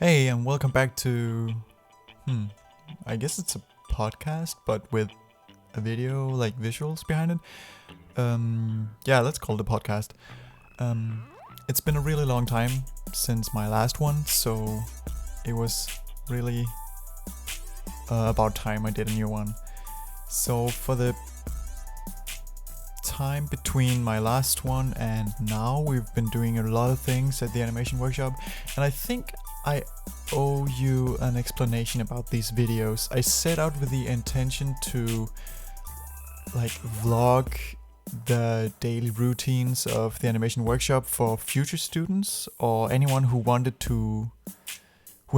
Hey, and welcome back to, I guess it's a podcast, but with a video, like visuals behind it. Yeah, let's call it a podcast. It's been a really long time since my last one, so it was really about time I did a new one. So for the time between my last one and now, we've been doing a lot of things at the animation workshop, and I think I owe you an explanation about these videos. I set out with the intention to vlog the daily routines of the animation workshop for future students or anyone who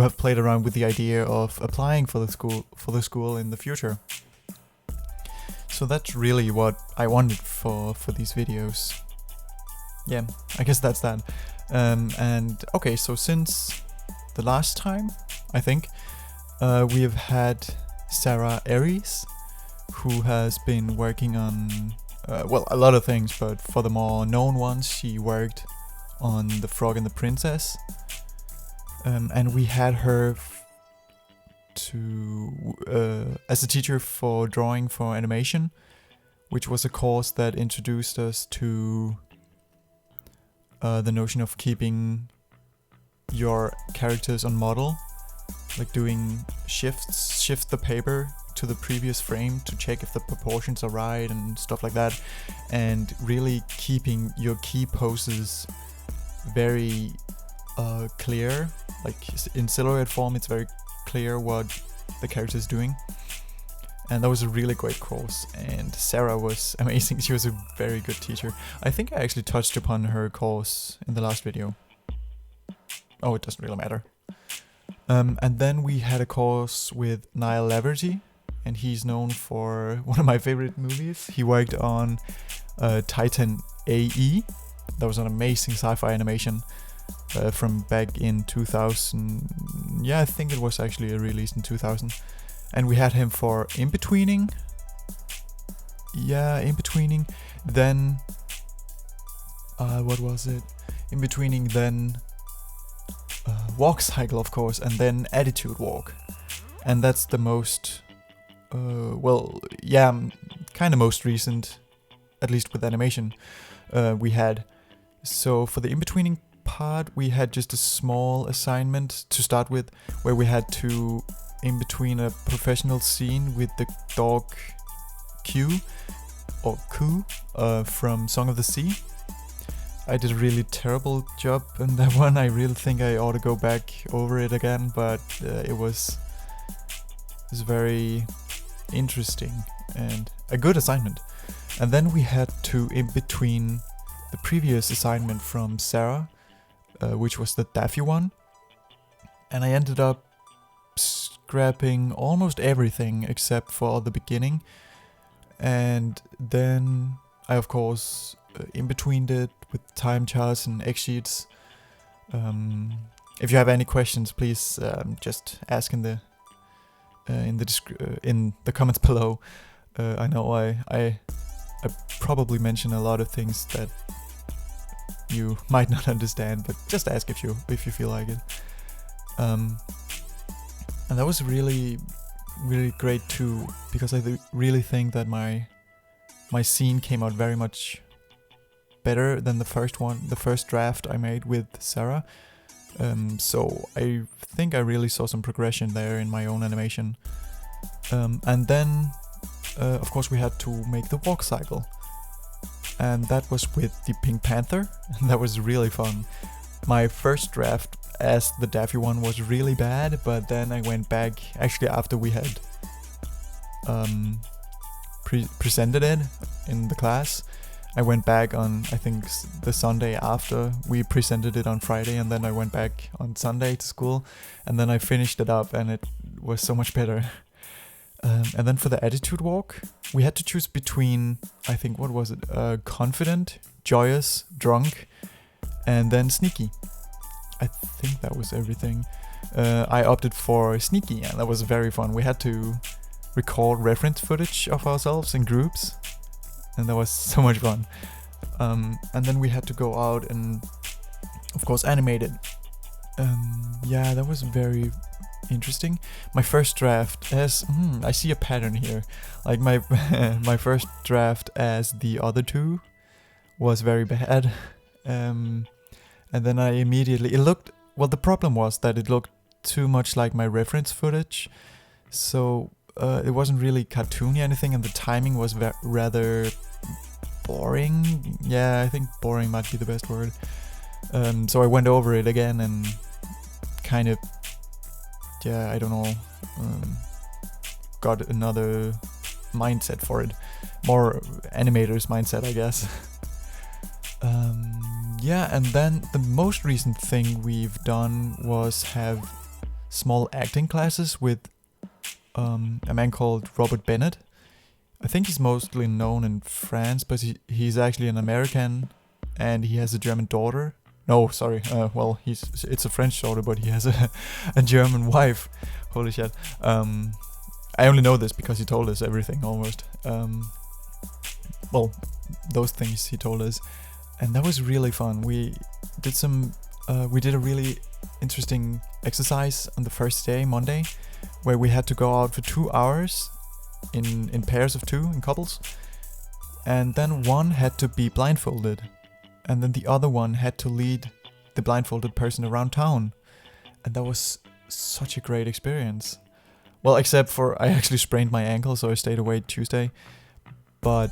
have played around with the idea of applying for the school in the future. So that's really what I wanted for these videos. Yeah, I guess that's that. And okay, so since the last time, I think, we have had Sarah Aries, who has been working on, a lot of things, but for the more known ones, she worked on The Frog and the Princess. And we had her as a teacher for drawing for animation, which was a course that introduced us to the notion of keeping your characters on model, like doing shift the paper to the previous frame to check if the proportions are right and stuff like that, and really keeping your key poses very clear. Like in silhouette form, it's very clear what the character is doing, and that was a really great course, and Sarah was amazing. She was a very good teacher. I think I actually touched upon her course in the last video. Oh, it doesn't really matter. And then we had a course with Niall Laverty, and he's known for one of my favorite movies. He worked on Titan AE. That was an amazing sci-fi animation from back in 2000. Yeah, I think it was actually released in 2000. And we had him for In-Betweening. Yeah, In-Betweening. Then, what was it? In-Betweening, then Walk Cycle, of course, and then Attitude Walk. And that's the most, kind of most recent, at least with animation, we had. So for the In-Betweening part, we had just a small assignment to start with, where we had to in between a professional scene with the dog Q or Ku from Song of the Sea. I did a really terrible job in that one. I really think I ought to go back over it again, but it was very interesting and a good assignment. And then we had to in between the previous assignment from Sarah, which was the Daffy one, and I ended up scrapping almost everything except for the beginning. And then I, of course, in betweened it with time charts and X sheets. If you have any questions, please just ask in the comments below. I know I probably mention a lot of things that you might not understand, but just ask if you feel like it. And that was really, really great too, because I really think that my scene came out very much better than the first draft I made with Sarah. So I think I really saw some progression there in my own animation. And then, of course, we had to make the walk cycle. And that was with the Pink Panther, and that was really fun. My first draft as the Daffy one was really bad, but then I went back, actually after we had presented it in the class, I went back on, I think, the Sunday after we presented it on Friday, and then I went back on Sunday to school, and then I finished it up, and it was so much better. And then for the attitude walk, we had to choose between, I think, what was it? Confident, joyous, drunk, and then sneaky. I think that was everything. I opted for sneaky, and that was very fun. We had to record reference footage of ourselves in groups, and that was so much fun. And then we had to go out and, of course, animate it. yeah, that was very interesting. My first draft as I see a pattern here. Like my my first draft as the other two was very bad. And then I immediately it looked well. The problem was that it looked too much like my reference footage, so it wasn't really cartoony or anything, and the timing was rather boring. Yeah, I think boring might be the best word. So I went over it again and kind of, yeah, I don't know, got another mindset for it. More animator's mindset, I guess. Yeah, and then the most recent thing we've done was have small acting classes with a man called Robert Bennett. I think he's mostly known in France, but he's actually an American, and he has a German daughter. No, sorry. Well, it's a French daughter, but he has a German wife. Holy shit. I only know this because he told us everything almost. Well, those things he told us, and that was really fun. We did a really interesting exercise on the first day, Monday, where we had to go out for 2 hours in pairs of 2, in couples, and then one had to be blindfolded, and then the other one had to lead the blindfolded person around town, and that was such a great experience. Well, except for I actually sprained my ankle, so I stayed away Tuesday, but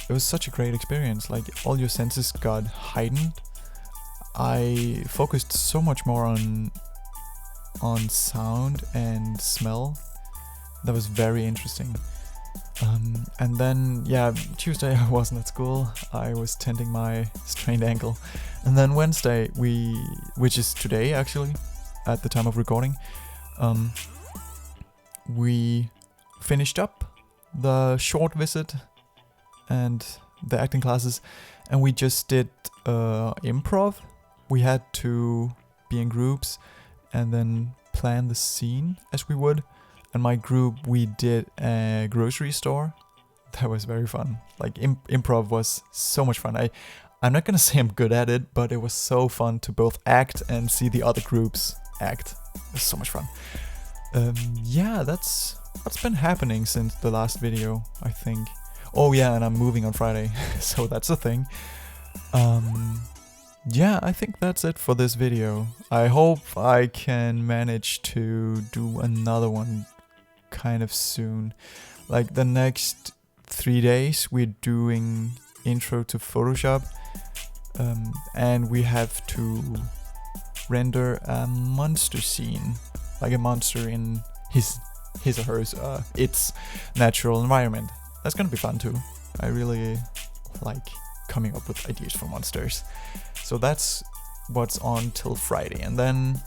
it was such a great experience. Like, all your senses got heightened. I focused so much more on sound and smell. That was very interesting. And then, yeah, Tuesday I wasn't at school. I was tending my strained ankle. And then Wednesday, which is today actually, at the time of recording, we finished up the short visit and the acting classes, and we just did improv. We had to be in groups and then plan the scene as we would. And my group, we did a grocery store. That was very fun. Like, improv was so much fun. I'm not gonna say I'm good at it, but it was so fun to both act and see the other groups act. It was so much fun. Yeah, that's what's been happening since the last video, I think. Oh yeah, and I'm moving on Friday, so that's a thing. Yeah, I think that's it for this video. I hope I can manage to do another one kind of soon. Like, the next 3 days we're doing intro to Photoshop, and we have to render a monster scene, like a monster in his or hers, its natural environment. That's gonna be fun too. I really like coming up with ideas for monsters. So that's what's on till Friday, and then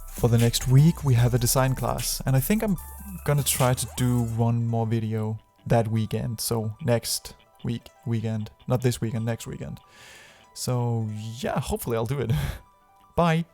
for the next week we have a design class, and I think I'm gonna try to do one more video that weekend, so next weekend, not this weekend, next weekend. So yeah, hopefully I'll do it. Bye.